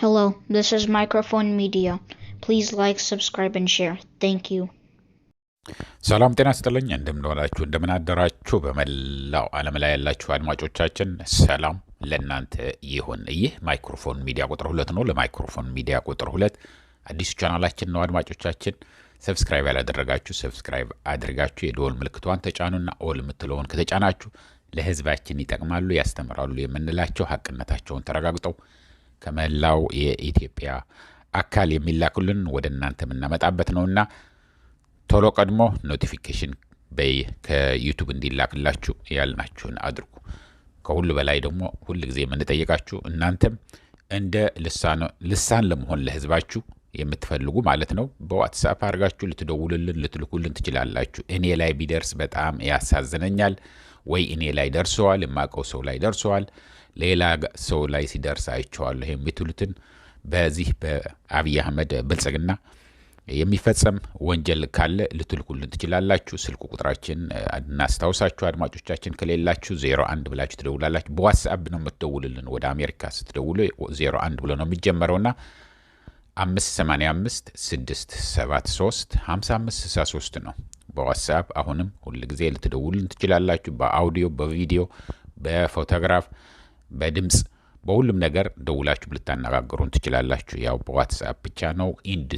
Hello, this is Microphone Media. Please like, subscribe, and share. Thank you. ሰላም ጤና ይስጥልኝ እንደምንዋላችሁ እንደምናደራችሁ በመላው ዓለም ላይ ያላችሁ አድማጮቻችን ሰላም ለእናንተ ይሁን። ይህ ማይክሮፎን ሚዲያ ቁጥር 2 ነው። ለማይክሮፎን ሚዲያ ቁጥር 2 አዲስ ቻናላችን ነው። አድማጮቻችን ሰብስክራይብ ያላደረጋችሁ ሰብስክራይብ አድርጋችሁ የደወል ምልክቷን ተጫኑና ኦል የምትለውን ከተጫናችሁ ለህዝባችን ይጠቅማሉ ያስተምራሉ የምንላቸው ሐቅነታቸውን ተረጋግጠው ከመላው የኢትዮጵያ አካል የሚላኩልን ወደ እናንተ የምናመጣበት ነውና ቶሎ ቀድሞ ኖቲፊኬሽን ከዩቲዩብ እንዲላክላችሁ ያልናችሁን አድርጉ። ከሁሉ በላይ ደግሞ ሁሉ ጊዜ የምንጠይቃችሁ እናንተም እንደ ልሳን ለመሆን ለህዝባችሁ የምትፈልጉ ማለት ነው በዋትስአፕ አድርጋችሁ ልትደውሉልን ልትልኩልን ትችላላችሁ። እኔ ላይ ቢደርስ በጣም ያሳዝነኛል ወይ እኔ ላይ ደርሰዋል የማቀው ሰው ላይ ደርሰዋል ሌላ ሰው ላይ ሲደርስ አይቼዋለሁ የምትሉትን በዚህ በአብይ አህመድ ብልጽግና የሚፈጸም ወንጀል ካለ ልትልኩልን ትችላላችሁ። ስልኩ ቁጥራችን እናስታውሳችሁ አድማጮቻችን ከሌላችሁ 01 ብላችሁ ትደውላላችሁ። በዋትስአፕ ነው የምትደውሉልን። ወደ አሜሪካ ስትደውሉ 01 ብሎ ነው የሚጀመረውና 585 673 5563 ነው በዋትስአፕ። አሁንም ሁሉ ጊዜ ልትደውሉልን ትችላላችሁ። በአውዲዮ በቪዲዮ በፎቶግራፍ በድምጽ በሁሉም ነገር ደውላችሁ ልታነጋግሩን ትችላላችሁ። ያው በዋትስአፕ ብቻ ነው ኢንድ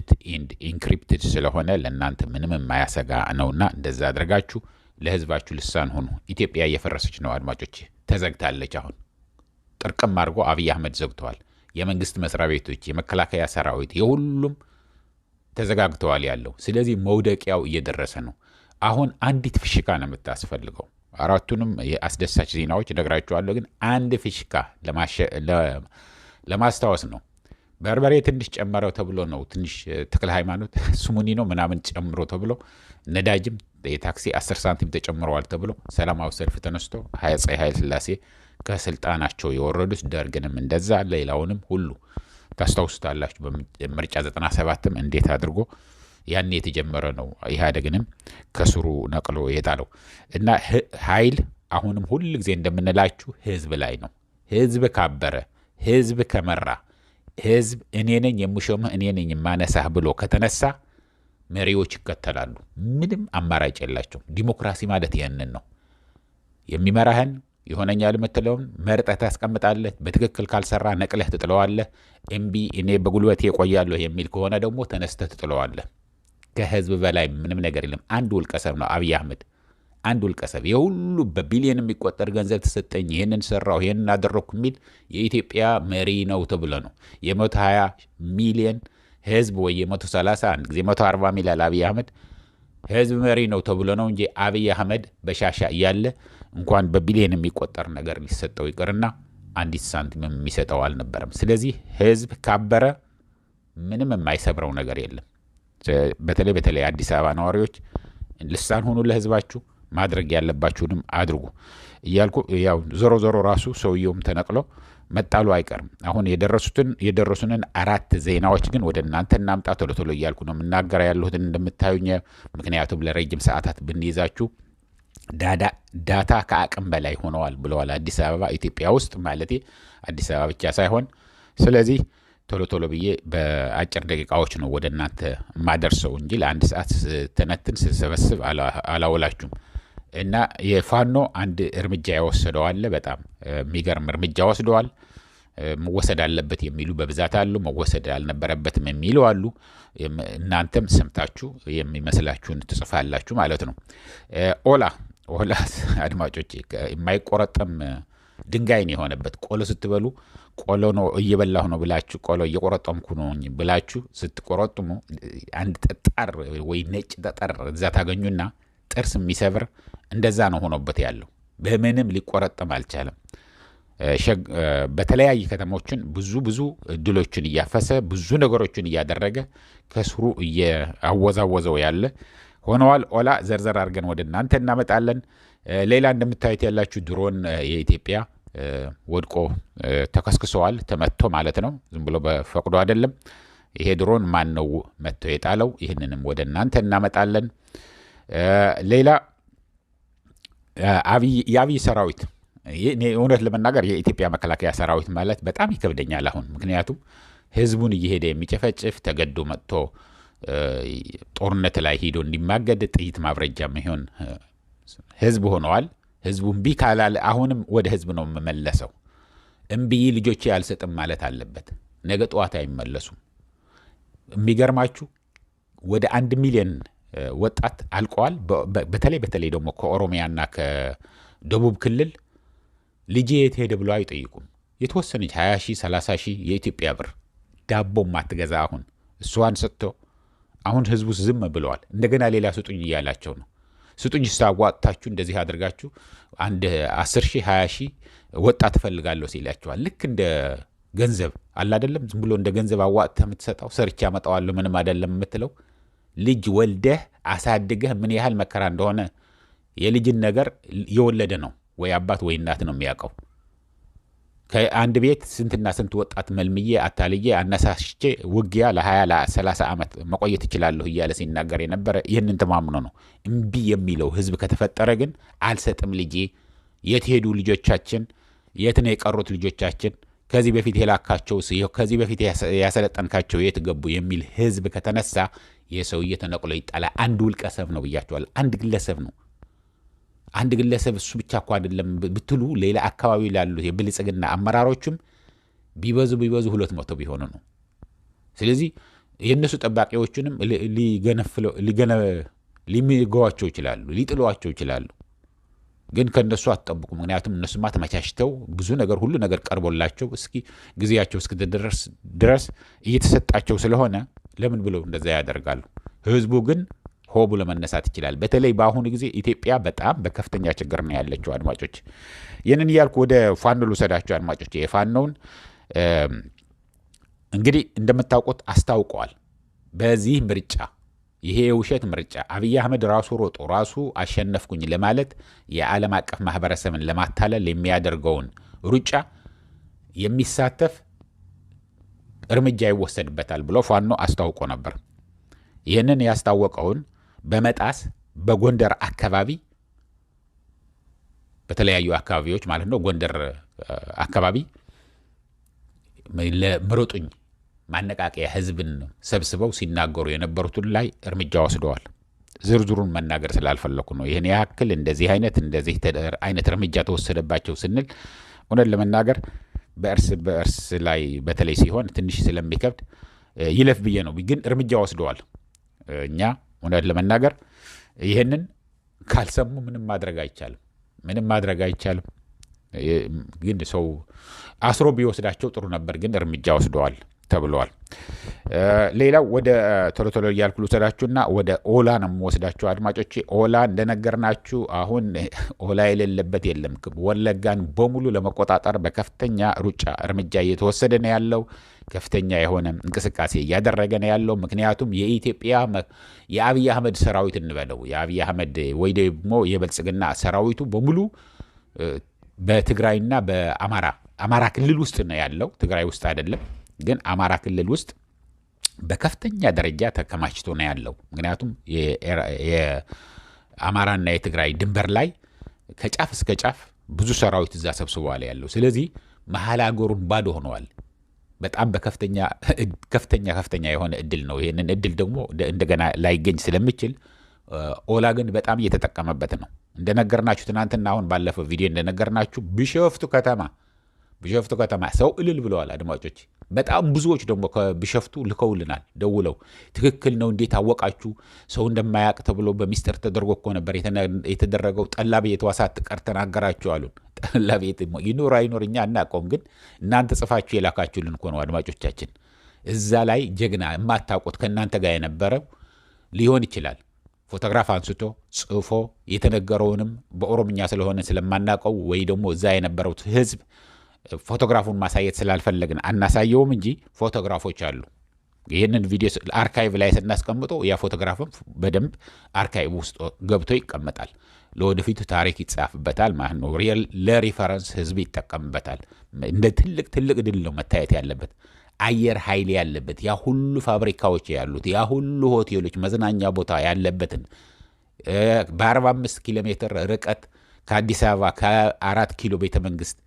ኢንክሪፕትድ ስለሆነ ለእናንተ ምንም የማያሰጋ ነውና እንደዛ አድርጋችሁ ለህዝባችሁ ልሳን ሆኑ። ኢትዮጵያ እየፈረሰች ነው አድማጮች፣ ተዘግታለች። አሁን ጥርቅም አድርጎ አብይ አህመድ ዘግተዋል። የመንግስት መስሪያ ቤቶች፣ የመከላከያ ሰራዊት የሁሉም ተዘጋግተዋል ያለው። ስለዚህ መውደቂያው እየደረሰ ነው። አሁን አንዲት ፍሽካ ነው የምታስፈልገው። አራቱንም የአስደሳች ዜናዎች ነግራችኋለሁ፣ ግን አንድ ፍሽካ ለማስታወስ ነው። በርበሬ ትንሽ ጨመረው ተብሎ ነው ትንሽ ተክለ ሃይማኖት ስሙኒ ነው ምናምን ጨምሮ ተብሎ ነዳጅም የታክሲ 10 ሳንቲም ተጨምረዋል ተብሎ ሰላማዊ ሰልፍ ተነስቶ አፄ ኃይለ ሥላሴ ከስልጣናቸው የወረዱት ደርግንም እንደዛ ሌላውንም ሁሉ ታስታውሱታላችሁ። በምርጫ 97ም እንዴት አድርጎ ያን የተጀመረ ነው ኢህአዴግንም ከስሩ ነቅሎ የጣለው እና ኃይል አሁንም ሁሉ ጊዜ እንደምንላችሁ ህዝብ ላይ ነው። ህዝብ ካበረ ህዝብ ከመራ ህዝብ እኔ ነኝ የምሾምህ እኔ ነኝ የማነሳህ ብሎ ከተነሳ መሪዎች ይከተላሉ። ምንም አማራጭ የላቸውም። ዲሞክራሲ ማለት ያንን ነው። የሚመራህን ይሆነኛል የምትለውን መርጠህ ታስቀምጣለህ። በትክክል ካልሰራ ነቅለህ ትጥለዋለህ። እምቢ እኔ በጉልበቴ እቆያለሁ የሚል ከሆነ ደግሞ ተነስተህ ትጥለዋለህ። ከህዝብ በላይ ምንም ነገር የለም። አንድ ውልቀሰብ ነው አብይ አህመድ፣ አንድ ውልቀሰብ። የሁሉ በቢሊየን የሚቆጠር ገንዘብ ተሰጠኝ ይህንን ሰራው ይህንን አደረኩ የሚል የኢትዮጵያ መሪ ነው ተብሎ ነው። የ120 ሚሊዮን ህዝብ ወይ የ130 አንድ ጊዜ 140 ሚሊዮን አብይ አህመድ ህዝብ መሪ ነው ተብሎ ነው እንጂ አብይ አህመድ በሻሻ እያለ እንኳን በቢሊየን የሚቆጠር ነገር ሊሰጠው ይቅርና አንዲት ሳንቲም የሚሰጠው አልነበረም። ስለዚህ ህዝብ ካበረ ምንም የማይሰብረው ነገር የለም። በተለይ አዲስ አበባ ነዋሪዎች ልሳን ሆኑ ለህዝባችሁ፣ ማድረግ ያለባችሁንም አድርጉ እያልኩ ያው ዞሮ ራሱ ሰውየውም ተነቅሎ መጣሉ አይቀርም። አሁን የደረሱንን 4 ዜናዎች ግን ወደ እናንተ እናምጣ ቶሎ እያልኩ ነው የምናገር ያለሁት እንደምታዩኝ። ምክንያቱም ለረጅም ሰዓታት ብንይዛችሁ ዳታ ከአቅም በላይ ሆነዋል ብለዋል አዲስ አበባ ኢትዮጵያ ውስጥ ማለት አዲስ አበባ ብቻ ሳይሆን። ስለዚህ ቶሎ ብዬ በአጭር ደቂቃዎች ነው ወደ እናንተ ማደርሰው እንጂ ለአንድ ሰዓት ተነትን ስሰበስብ አላወላችሁም። እና የፋኖ አንድ እርምጃ የወሰደው አለ። በጣም የሚገርም እርምጃ ወስደዋል። መወሰድ አለበት የሚሉ በብዛት አሉ፣ መወሰድ አልነበረበትም የሚሉ አሉ። እናንተም ሰምታችሁ የሚመስላችሁን ትጽፋላችሁ ማለት ነው። ኦላ አድማጮቼ የማይቆረጠም ድንጋይ ነው የሆነበት። ቆሎ ስትበሉ ቆሎ ነው እየበላሁ ነው ብላችሁ ቆሎ እየቆረጠምኩ ነው ብላችሁ ስትቆረጥሙ አንድ ጠጣር ወይ ነጭ ጠጠር እዛ ታገኙና ጥርስ የሚሰብር እንደዛ ነው ሆኖበት ያለው። በምንም ሊቆረጠም አልቻለም። በተለያየ ከተሞችን ብዙ እድሎችን እያፈሰ ብዙ ነገሮችን እያደረገ ከስሩ እያወዛወዘው ያለ ሆነዋል። ኦላ ዘርዘር አድርገን ወደ እናንተ እናመጣለን። ሌላ እንደምታዩት ያላችሁ ድሮን የኢትዮጵያ ወድቆ ተከስክሰዋል፣ ተመቶ ማለት ነው። ዝም ብሎ በፈቅዶ አይደለም። ይሄ ድሮን ማን ነው መቶ የጣለው? ይህንንም ወደ እናንተ እናመጣለን። ሌላ የአብይ ሰራዊት እውነት ለመናገር የኢትዮጵያ መከላከያ ሰራዊት ማለት በጣም ይከብደኛል አሁን። ምክንያቱም ህዝቡን እየሄደ የሚጨፈጭፍ ተገዶ መጥቶ ጦርነት ላይ ሄዶ እንዲማገድ ጥይት ማብረጃ የሚሆን ህዝብ ሆነዋል። ህዝቡ እምቢ ካላለ አሁንም ወደ ህዝብ ነው የምመለሰው። እምቢ ልጆቼ አልሰጥም ማለት አለበት። ነገ ጠዋት አይመለሱም። የሚገርማችሁ ወደ 1 ሚሊዮን ወጣት አልቀዋል። በተለይ ደግሞ ከኦሮሚያና ከደቡብ ክልል ልጄ የት ሄደ ብሎ አይጠይቁም። የተወሰነች 20 ሺህ 30 ሺህ የኢትዮጵያ ብር ዳቦ ማትገዛ አሁን እሷን ሰጥቶ አሁን ህዝቡ ዝም ብለዋል። እንደገና ሌላ ስጡኝ እያላቸው ነው። ስጡኝ ስታዋጣችሁ እንደዚህ አድርጋችሁ አንድ 10 ሺህ 20 ሺህ ወጣት እፈልጋለሁ ሲላቸዋል። ልክ እንደ ገንዘብ አለ አይደለም፣ ዝም ብሎ እንደ ገንዘብ አዋጥተህ የምትሰጠው ሰርቻ አመጣዋለሁ ምንም አይደለም የምትለው ልጅ ወልደህ አሳድገህ ምን ያህል መከራ እንደሆነ የልጅን ነገር የወለደ ነው ወይ አባት ወይ እናት ነው የሚያውቀው። ከአንድ ቤት ስንትና ስንት ወጣት መልምዬ አታልዬ አነሳሽቼ ውጊያ ለ20 ለ30 ዓመት መቆየት እችላለሁ እያለ ሲናገር የነበረ ይህንን ተማምኖ ነው። እምቢ የሚለው ህዝብ ከተፈጠረ ግን አልሰጥም ልጄ፣ የት ሄዱ ልጆቻችን፣ የት ነው የቀሩት ልጆቻችን፣ ከዚህ በፊት የላካቸው ከዚህ በፊት ያሰለጠንካቸው የት ገቡ የሚል ህዝብ ከተነሳ የሰውዬ ተነቅሎ ይጣላ። አንድ ውልቀሰብ ነው ብያቸዋል። አንድ ግለሰብ ነው። አንድ ግለሰብ እሱ ብቻ እኮ አይደለም ብትሉ ሌላ አካባቢ ላሉ የብልጽግና አመራሮችም ቢበዙ 200 ቢሆኑ ነው። ስለዚህ የእነሱ ጠባቂዎቹንም ሊገዋቸው ይችላሉ፣ ሊጥሏቸው ይችላሉ። ግን ከእነሱ አትጠብቁ። ምክንያቱም እነሱማ ተመቻችተው ብዙ ነገር ሁሉ ነገር ቀርቦላቸው ጊዜያቸው እስክትደርስ ድረስ እየተሰጣቸው ስለሆነ ለምን ብለው እንደዛ ያደርጋሉ? ህዝቡ ግን ሆ ብሎ መነሳት ይችላል። በተለይ በአሁኑ ጊዜ ኢትዮጵያ በጣም በከፍተኛ ችግር ነው ያለችው። አድማጮች ይህንን እያልኩ ወደ ፋኖ ልውሰዳቸው። አድማጮች የፋኖውን እንግዲህ እንደምታውቁት አስታውቀዋል። በዚህ ምርጫ ይሄ የውሸት ምርጫ አብይ አህመድ ራሱ ሮጦ ራሱ አሸነፍኩኝ ለማለት የዓለም አቀፍ ማህበረሰብን ለማታለል የሚያደርገውን ሩጫ የሚሳተፍ እርምጃ ይወሰድበታል ብሎ ፋኖ አስታውቆ ነበር። ይህንን ያስታወቀውን በመጣስ በጎንደር አካባቢ በተለያዩ አካባቢዎች ማለት ነው ጎንደር አካባቢ ለምረጡኝ ማነቃቂያ ህዝብን ሰብስበው ሲናገሩ የነበሩትን ላይ እርምጃ ወስደዋል። ዝርዝሩን መናገር ስላልፈለኩ ነው። ይህን ያክል እንደዚህ አይነት እርምጃ ተወሰደባቸው ስንል እውነት ለመናገር በእርስ ላይ በተለይ ሲሆን ትንሽ ስለሚከብድ ይለፍ ብዬ ነው። ግን እርምጃ ወስደዋል። እኛ እውነት ለመናገር ይህንን ካልሰሙ ምንም ማድረግ አይቻልም። ግን ሰው አስሮ ቢወስዳቸው ጥሩ ነበር። ግን እርምጃ ወስደዋል ተብለዋል። ሌላው ወደ ቶሎ እያልኩ ልውሰዳችሁና ወደ ኦላ ነው የምወስዳችሁ አድማጮቼ። ኦላ እንደነገርናችሁ አሁን ኦላ የሌለበት የለም። ወለጋን በሙሉ ለመቆጣጠር በከፍተኛ ሩጫ እርምጃ እየተወሰደ ነው ያለው። ከፍተኛ የሆነ እንቅስቃሴ እያደረገ ነው ያለው። ምክንያቱም የኢትዮጵያ የአብይ አህመድ ሰራዊት እንበለው የአብይ አህመድ ወይ ደግሞ የብልጽግና ሰራዊቱ በሙሉ በትግራይና በአማራ ክልል ውስጥ ነው ያለው። ትግራይ ውስጥ አይደለም። ግን አማራ ክልል ውስጥ በከፍተኛ ደረጃ ተከማችቶ ነው ያለው። ምክንያቱም የአማራና የትግራይ ድንበር ላይ ከጫፍ እስከ ጫፍ ብዙ ሰራዊት እዛ ሰብስበዋል ያለው። ስለዚህ መሀል አገሩን ባዶ ሆነዋል። በጣም ከፍተኛ የሆነ እድል ነው። ይህንን እድል ደግሞ እንደገና ላይገኝ ስለሚችል ኦላ ግን በጣም እየተጠቀመበት ነው። እንደነገርናችሁ ትናንትና አሁን ባለፈው ቪዲዮ እንደነገርናችሁ ቢሾፍቱ ከተማ ሰው እልል ብለዋል አድማጮች። በጣም ብዙዎች ደግሞ ከቢሾፍቱ ልከውልናል ደውለው ትክክል ነው እንዴት አወቃችሁ? ሰው እንደማያውቅ ተብሎ በሚስጥር ተደርጎ እኮ ነበር የተደረገው። ጠላ ቤት ዋሳት ቀር ተናገራችሁ አሉን። ጠላ ቤት ይኖር አይኖር እኛ አናውቀውም፣ ግን እናንተ ጽፋችሁ የላካችሁልን እኮ ነው አድማጮቻችን። እዛ ላይ ጀግና የማታውቁት ከእናንተ ጋር የነበረው ሊሆን ይችላል ፎቶግራፍ አንስቶ ጽፎ የተነገረውንም በኦሮምኛ ስለሆነ ስለማናውቀው ወይ ደግሞ እዛ የነበረው ህዝብ ፎቶግራፉን ማሳየት ስላልፈለግን አናሳየውም እንጂ ፎቶግራፎች አሉ። ይህንን ቪዲዮ አርካይቭ ላይ ስናስቀምጠው ያ ፎቶግራፍም በደንብ አርካይቭ ውስጥ ገብቶ ይቀመጣል። ለወደፊቱ ታሪክ ይጻፍበታል ማለት ነው። ለሪፈረንስ ህዝብ ይጠቀምበታል። እንደ ትልቅ ድል ነው መታየት ያለበት። አየር ኃይል ያለበት ያ ሁሉ ፋብሪካዎች ያሉት ያ ሁሉ ሆቴሎች፣ መዝናኛ ቦታ ያለበትን በ45 ኪሎ ሜትር ርቀት ከአዲስ አበባ ከ4 ኪሎ ቤተ መንግስት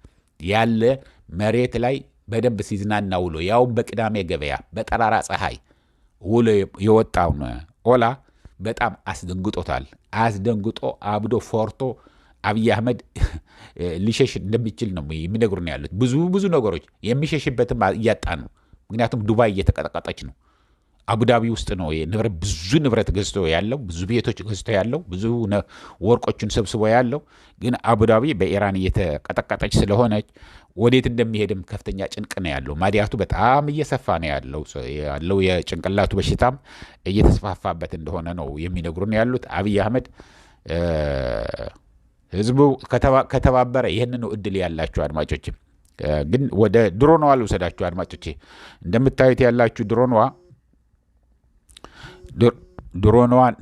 ያለ መሬት ላይ በደንብ ሲዝናና ውሎ ያውም በቅዳሜ ገበያ በጠራራ ፀሐይ ውሎ የወጣውን ኦላ በጣም አስደንግጦታል። አስደንግጦ አብዶ ፎርቶ አብይ አህመድ ሊሸሽ እንደሚችል ነው የሚነግሩን ያሉት። ብዙ ነገሮች የሚሸሽበትም እያጣ ነው። ምክንያቱም ዱባይ እየተቀጠቀጠች ነው። አቡዳቢ ውስጥ ነው ብዙ ንብረት ገዝቶ ያለው፣ ብዙ ቤቶች ገዝቶ ያለው፣ ብዙ ወርቆችን ሰብስቦ ያለው። ግን አቡዳቢ በኢራን እየተቀጠቀጠች ስለሆነች ወዴት እንደሚሄድም ከፍተኛ ጭንቅ ነው ያለው። ማዲያቱ በጣም እየሰፋ ነው ያለው የጭንቅላቱ በሽታም እየተስፋፋበት እንደሆነ ነው የሚነግሩን ያሉት። አብይ አህመድ ህዝቡ ከተባበረ ይህንን እድል ያላችሁ አድማጮች፣ ግን ወደ ድሮኗ ልውሰዳችሁ አድማጮቼ። እንደምታዩት ያላችሁ ድሮኗን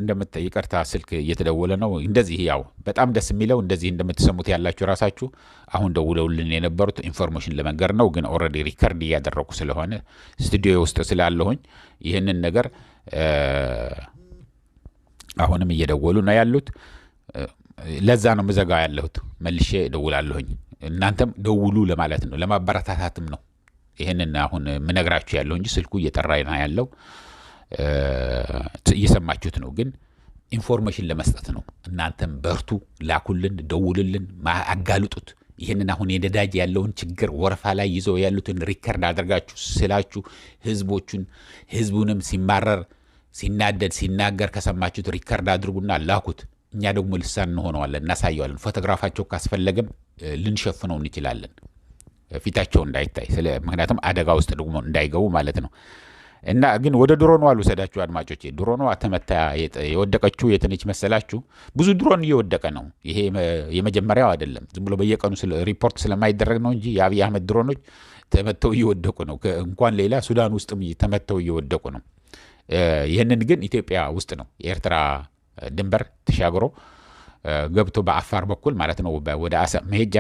ይቅርታ ስልክ እየተደወለ ነው። እንደዚህ ያው በጣም ደስ የሚለው እንደዚህ እንደምትሰሙት ያላችሁ ራሳችሁ አሁን ደውለውልን የነበሩት ኢንፎርሜሽን ለመንገር ነው። ግን ኦልሬዲ ሪከርድ እያደረኩ ስለሆነ ስቱዲዮ ውስጥ ስላለሁኝ ይህንን ነገር አሁንም እየደወሉ ነው ያሉት። ለዛ ነው ምዘጋ ያለሁት። መልሼ ደውላለሁኝ። እናንተም ደውሉ ለማለት ነው፣ ለማበረታታትም ነው ይህንን አሁን ምነግራችሁ ያለው እንጂ ስልኩ እየጠራ ነው ያለው። እየሰማችሁት ነው። ግን ኢንፎርሜሽን ለመስጠት ነው። እናንተም በርቱ፣ ላኩልን፣ ደውልልን፣ አጋልጡት። ይህንን አሁን የነዳጅ ያለውን ችግር ወረፋ ላይ ይዘው ያሉትን ሪከርድ አድርጋችሁ ስላችሁ ህዝቡንም ሲማረር ሲናደድ ሲናገር ከሰማችሁት ሪከርድ አድርጉና ላኩት። እኛ ደግሞ ልሳን እንሆነዋለን፣ እናሳየዋለን። ፎቶግራፋቸው ካስፈለገም ልንሸፍነው እንችላለን፣ ፊታቸው እንዳይታይ። ምክንያቱም አደጋ ውስጥ ደግሞ እንዳይገቡ ማለት ነው። እና ግን ወደ ድሮኗ ልውሰዳችሁ አድማጮቼ። ድሮኗ ተመታ የወደቀችው የትንሽ መሰላችሁ? ብዙ ድሮን እየወደቀ ነው። ይሄ የመጀመሪያው አይደለም። ዝም ብሎ በየቀኑ ሪፖርት ስለማይደረግ ነው እንጂ የአብይ አህመድ ድሮኖች ተመተው እየወደቁ ነው። እንኳን ሌላ ሱዳን ውስጥም ተመተው እየወደቁ ነው። ይህንን ግን ኢትዮጵያ ውስጥ ነው፣ የኤርትራ ድንበር ተሻግሮ ገብቶ በአፋር በኩል ማለት ነው ወደ አሰብ መሄጃ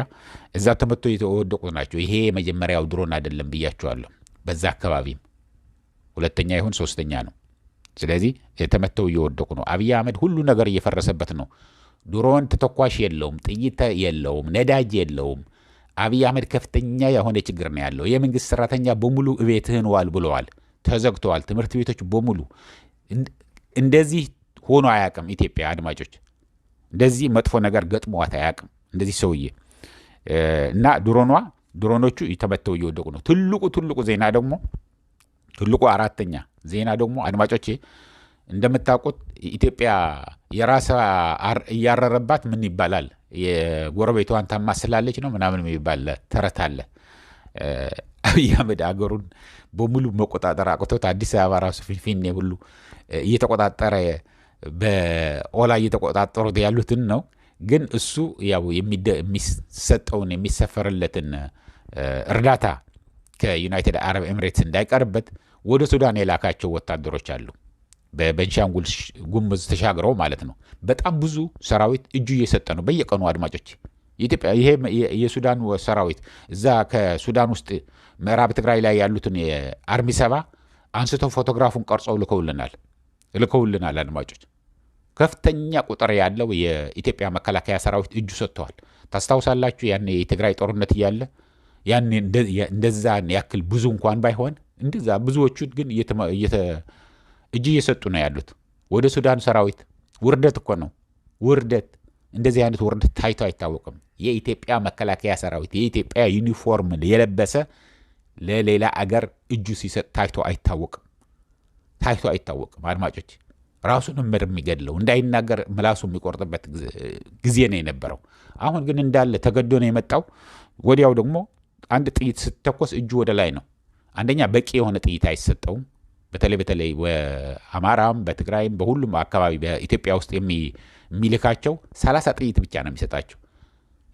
እዛ ተመቶ የተወደቁ ናቸው። ይሄ የመጀመሪያው ድሮን አይደለም ብያቸዋለሁ። በዛ አካባቢም ሁለተኛ ይሁን ሶስተኛ ነው። ስለዚህ የተመተው እየወደቁ ነው። አብይ አህመድ ሁሉ ነገር እየፈረሰበት ነው። ድሮን ተተኳሽ የለውም፣ ጥይት የለውም፣ ነዳጅ የለውም። አብይ አህመድ ከፍተኛ የሆነ ችግር ነው ያለው። የመንግስት ሰራተኛ በሙሉ እቤትህን ዋል ብለዋል፣ ተዘግተዋል። ትምህርት ቤቶች በሙሉ እንደዚህ ሆኖ አያውቅም። ኢትዮጵያ አድማጮች እንደዚህ መጥፎ ነገር ገጥሟት አያውቅም እንደዚህ ሰውዬ እና ድሮኖቹ ተመተው እየወደቁ ነው። ትልቁ ዜና ደግሞ ትልቁ አራተኛ ዜና ደግሞ አድማጮቼ እንደምታውቁት ኢትዮጵያ የራሷ እያረረባት ምን ይባላል? የጎረቤቷን ታማስላለች ነው ምናምን የሚባል ተረት አለ። አብይ አህመድ አገሩን በሙሉ መቆጣጠር አቅቶት አዲስ አበባ ራሱ ፊንፊኔ ሁሉ እየተቆጣጠረ በኦላ እየተቆጣጠሩት ያሉትን ነው። ግን እሱ ያው የሚሰጠውን የሚሰፈርለትን እርዳታ ከዩናይትድ አረብ ኤምሬትስ እንዳይቀርበት ወደ ሱዳን የላካቸው ወታደሮች አሉ። በቤንሻንጉል ጉሙዝ ተሻግረው ማለት ነው። በጣም ብዙ ሰራዊት እጁ እየሰጠ ነው በየቀኑ አድማጮች። ኢትዮጵያ ይሄ የሱዳን ሰራዊት እዛ ከሱዳን ውስጥ ምዕራብ ትግራይ ላይ ያሉትን የአርሚ 7 አንስተው ፎቶግራፉን ቀርጸው ልከውልናል አድማጮች። ከፍተኛ ቁጥር ያለው የኢትዮጵያ መከላከያ ሰራዊት እጁ ሰጥተዋል። ታስታውሳላችሁ ያን የትግራይ ጦርነት እያለ ያን እንደዛ ያክል ብዙ እንኳን ባይሆን እንደዛ ብዙዎቹ ግን እጅ እየሰጡ ነው ያሉት ወደ ሱዳን ሰራዊት። ውርደት እኮ ነው ውርደት። እንደዚህ አይነት ውርደት ታይቶ አይታወቅም። የኢትዮጵያ መከላከያ ሰራዊት የኢትዮጵያ ዩኒፎርም የለበሰ ለሌላ አገር እጁ ሲሰጥ ታይቶ አይታወቅም አድማጮች። ራሱን የሚገድለው እንዳይናገር ምላሱ የሚቆርጥበት ጊዜ ነው የነበረው። አሁን ግን እንዳለ ተገዶ ነው የመጣው። ወዲያው ደግሞ አንድ ጥይት ስትተኮስ እጁ ወደ ላይ ነው። አንደኛ በቂ የሆነ ጥይት አይሰጠውም። በተለይ በአማራም በትግራይም በሁሉም አካባቢ በኢትዮጵያ ውስጥ የሚልካቸው 30 ጥይት ብቻ ነው የሚሰጣቸው።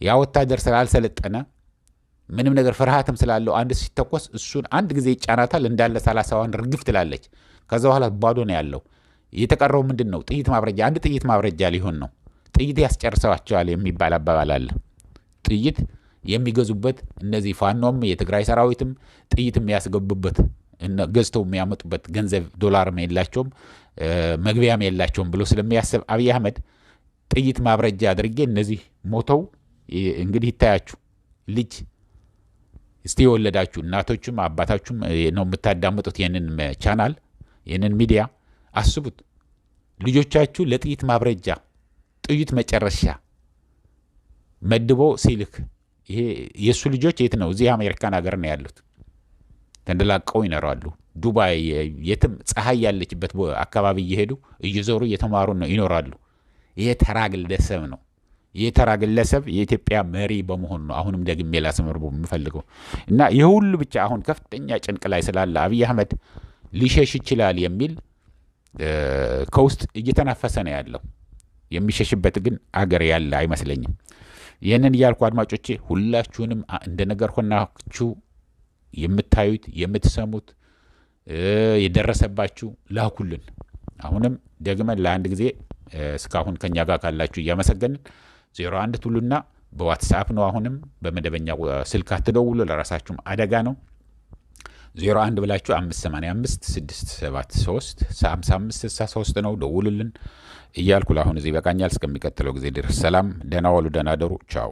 ያ ወታደር ስላልሰለጠነ ምንም ነገር ፍርሃትም ስላለው አንድ ሲተኮስ እሱን አንድ ጊዜ ይጫናታል፣ እንዳለ 30ዋን ርግፍ ትላለች። ከዛ በኋላ ባዶ ነው ያለው። የተቀረው ምንድን ነው? ጥይት ማብረጃ። አንድ ጥይት ማብረጃ ሊሆን ነው። ጥይት ያስጨርሰዋቸዋል የሚባል አባባል አለ። ጥይት የሚገዙበት እነዚህ ፋኖም የትግራይ ሰራዊትም ጥይት የሚያስገቡበት ገዝተው የሚያመጡበት ገንዘብ ዶላርም የላቸውም መግቢያም የላቸውም ብሎ ስለሚያስብ አብይ አህመድ ጥይት ማብረጃ አድርጌ እነዚህ ሞተው እንግዲህ ይታያችሁ ልጅ እስቲ የወለዳችሁ እናቶችም አባታችሁም ነው የምታዳምጡት የንን ቻናል የንን ሚዲያ አስቡት። ልጆቻችሁ ለጥይት ማብረጃ ጥይት መጨረሻ መድቦ ሲልክ ይሄ የሱ ልጆች የት ነው? እዚህ አሜሪካን ሀገር ነው ያሉት። ተንደላቀው ይኖራሉ። ዱባይ የትም ፀሐይ ያለችበት አካባቢ እየሄዱ እየዞሩ እየተማሩ ነው ይኖራሉ። ይሄ ተራ ግለሰብ ነው። ይሄ ተራ ግለሰብ የኢትዮጵያ መሪ በመሆኑ ነው አሁንም ደግሜ ላስመርቦ የምፈልገው እና የሁሉ ብቻ አሁን ከፍተኛ ጭንቅ ላይ ስላለ አብይ አህመድ ሊሸሽ ይችላል የሚል ከውስጥ እየተናፈሰ ነው ያለው። የሚሸሽበት ግን አገር ያለ አይመስለኝም። ይህንን እያልኩ አድማጮቼ ሁላችሁንም እንደነገርኳችሁ የምታዩት የምትሰሙት የደረሰባችሁ ላኩልን። አሁንም ደግመን ለአንድ ጊዜ እስካሁን ከኛ ጋር ካላችሁ እያመሰገንን 01 ትሉና በዋትስአፕ ነው። አሁንም በመደበኛ ስልክ አትደውሉ፣ ለራሳችሁም አደጋ ነው። 01 ብላችሁ 585 673 5563 ነው ደውሉልን እያልኩ ለአሁን እዚህ በቃኛል። እስከሚቀጥለው ጊዜ ድረስ ሰላም፣ ደህና ዋሉ፣ ደህና ደሩ። ቻው።